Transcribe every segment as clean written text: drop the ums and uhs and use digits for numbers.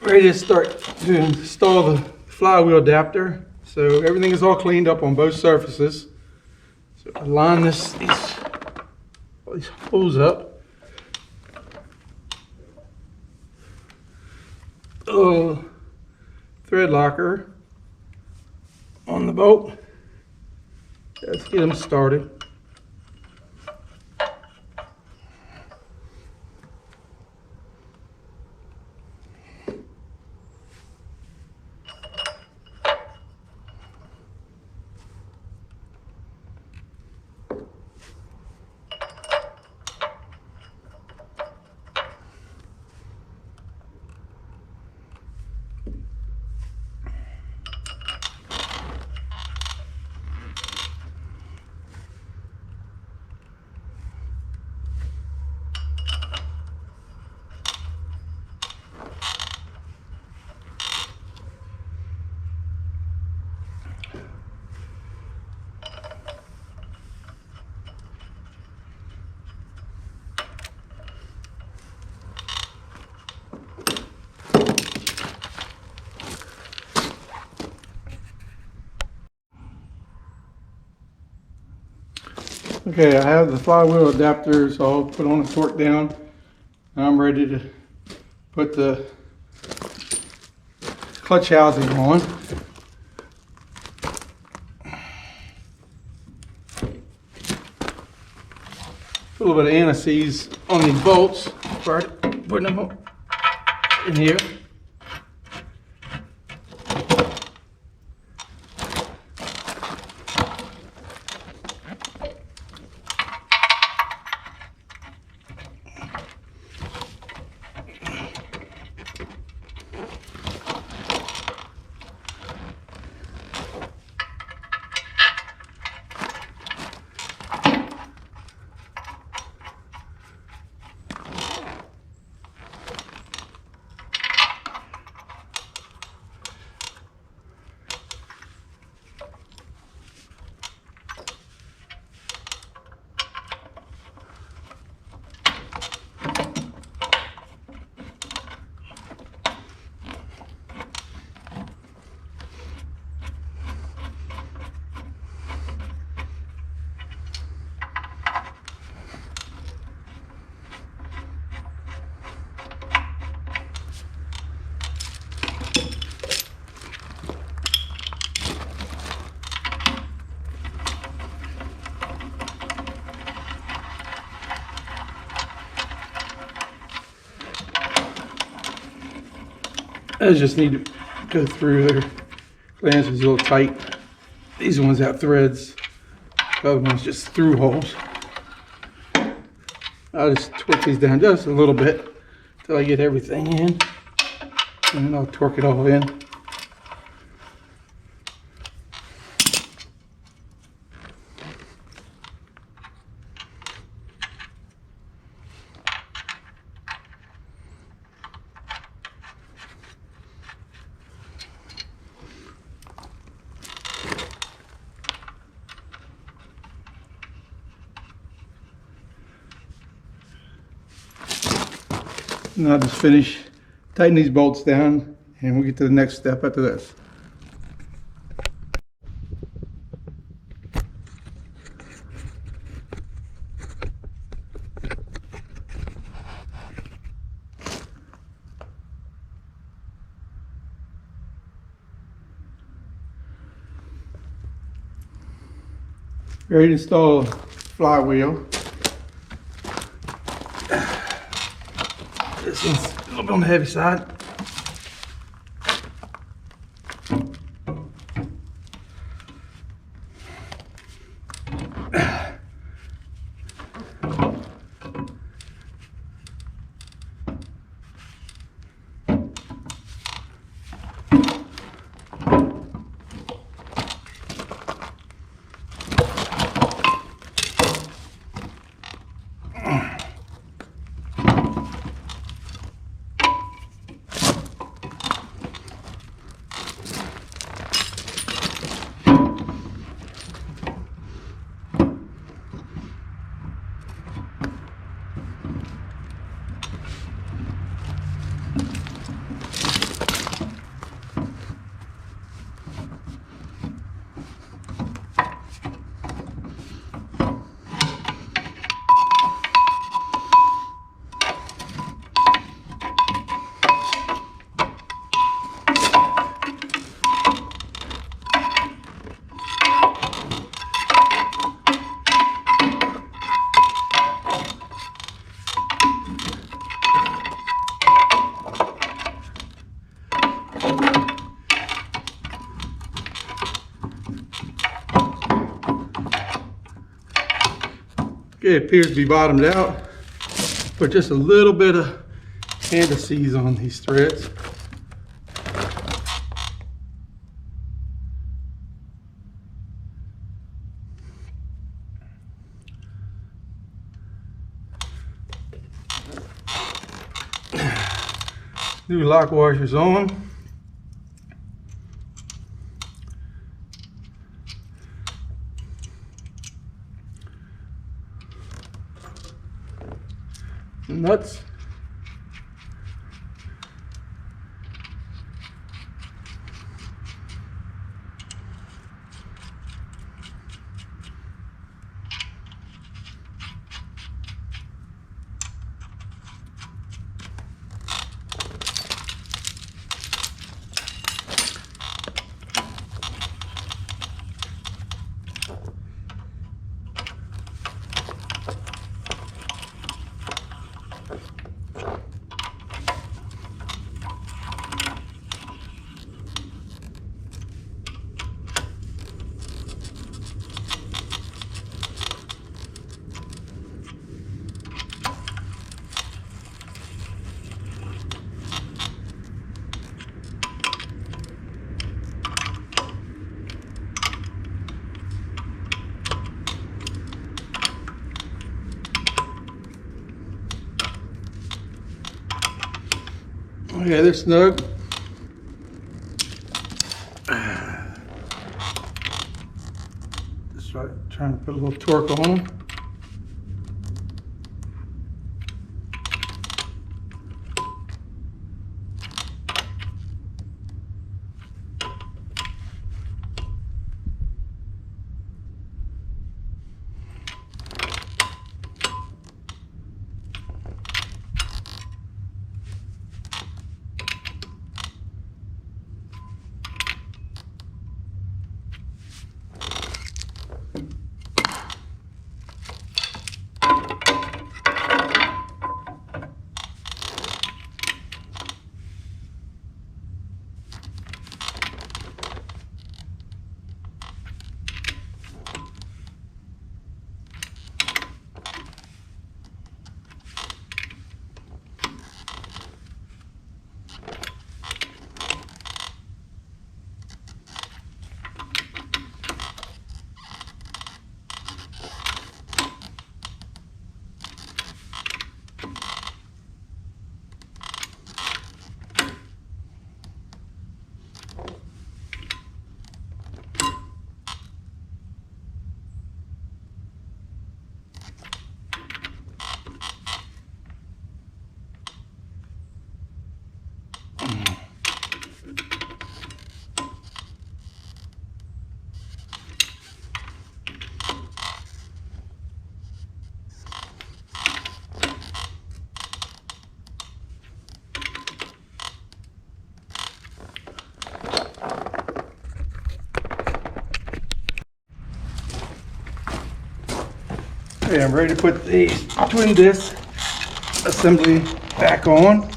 ready to start to install the flywheel adapter. So everything is all cleaned up on both surfaces. So I line all these holes up. Thread locker on the bolt. Let's get them started. Okay, I have the flywheel adapters all put on and torqued down. Now I'm ready to put the clutch housing on. A little bit of anti-seize on these bolts before putting them up in here. I just need to go through there. Clamps is a little tight. These ones have threads. The other one's just through holes. I'll just torque these down just a little bit until I get everything in. And then I'll torque it all in. And I'll just finish, tighten these bolts down, and we'll get to the next step after this. Ready to install a flywheel. This one's a little bit on the heavy side. Okay, it appears to be bottomed out. Put just a little bit of anti-seize on these threads. New lock washers on. Nuts. Okay, they're snug. Just trying to put a little torque on them. Okay, I'm ready to put the twin disc assembly back on.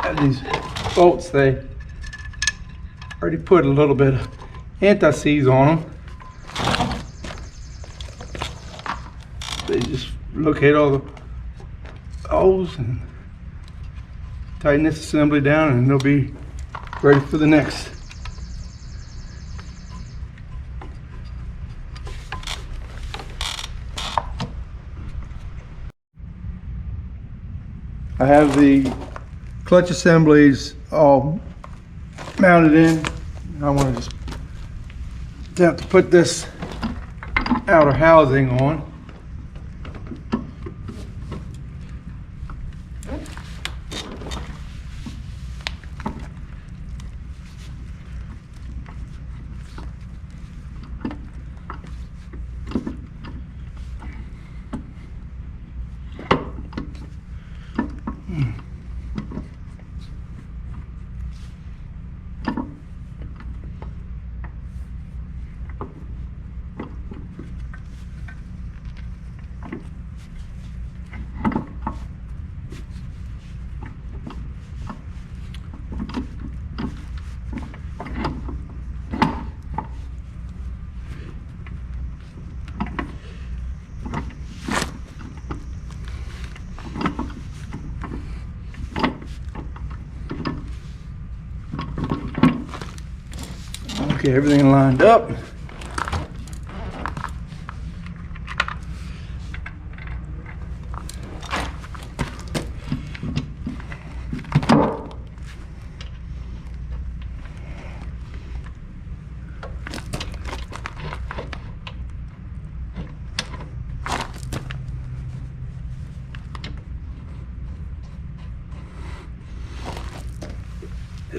And these bolts, they already put a little bit of anti-seize on them. They just locate all the holes and tighten this assembly down, and they'll be ready for the next. I have the clutch assemblies all mounted in. I want to just attempt to put this outer housing on. Get everything lined up.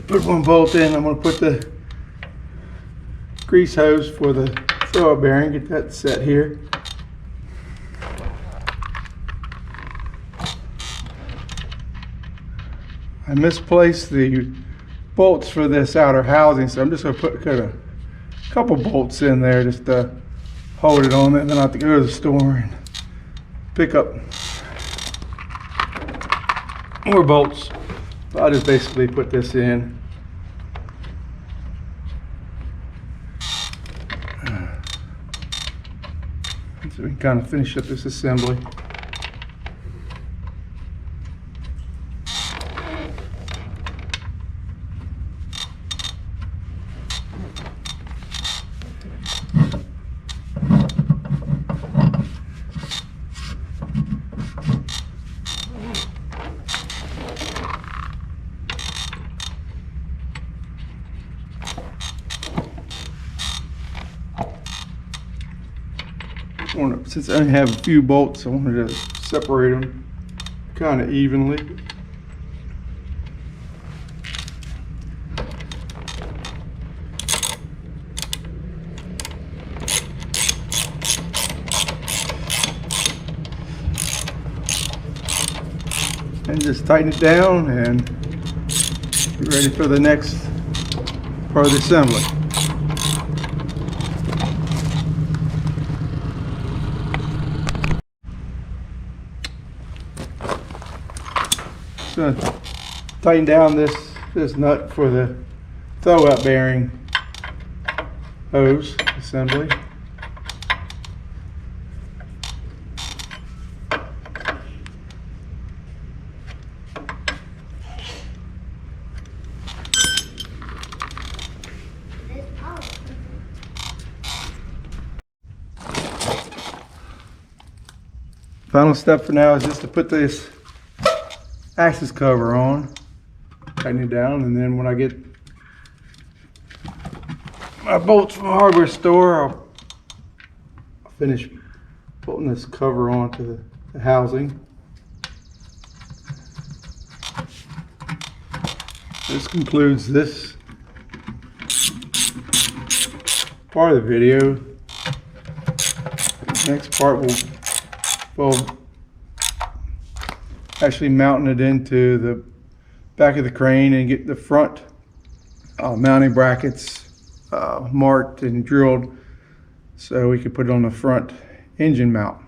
Put one bolt in. I'm going to put the grease hose for the throw-up bearing. Get that set here. I misplaced the bolts for this outer housing, so I'm just going to put a couple bolts in there just to hold it on, and then I have to go to the store and pick up more bolts. So I'll just basically put this in. So we can kind of finish up this assembly. Since I only have a few bolts, I wanted to separate them kind of evenly. And just tighten it down and get ready for the next part of the assembly. Going to tighten down this nut for the throw-up bearing hose assembly. Final step for now is just to put this axis cover on, tighten it down, and then when I get my bolts from the hardware store, I'll finish putting this cover onto the housing. This concludes this part of the video. The next part will actually mounting it into the back of the crane and get the front mounting brackets marked and drilled so we can put it on the front engine mount.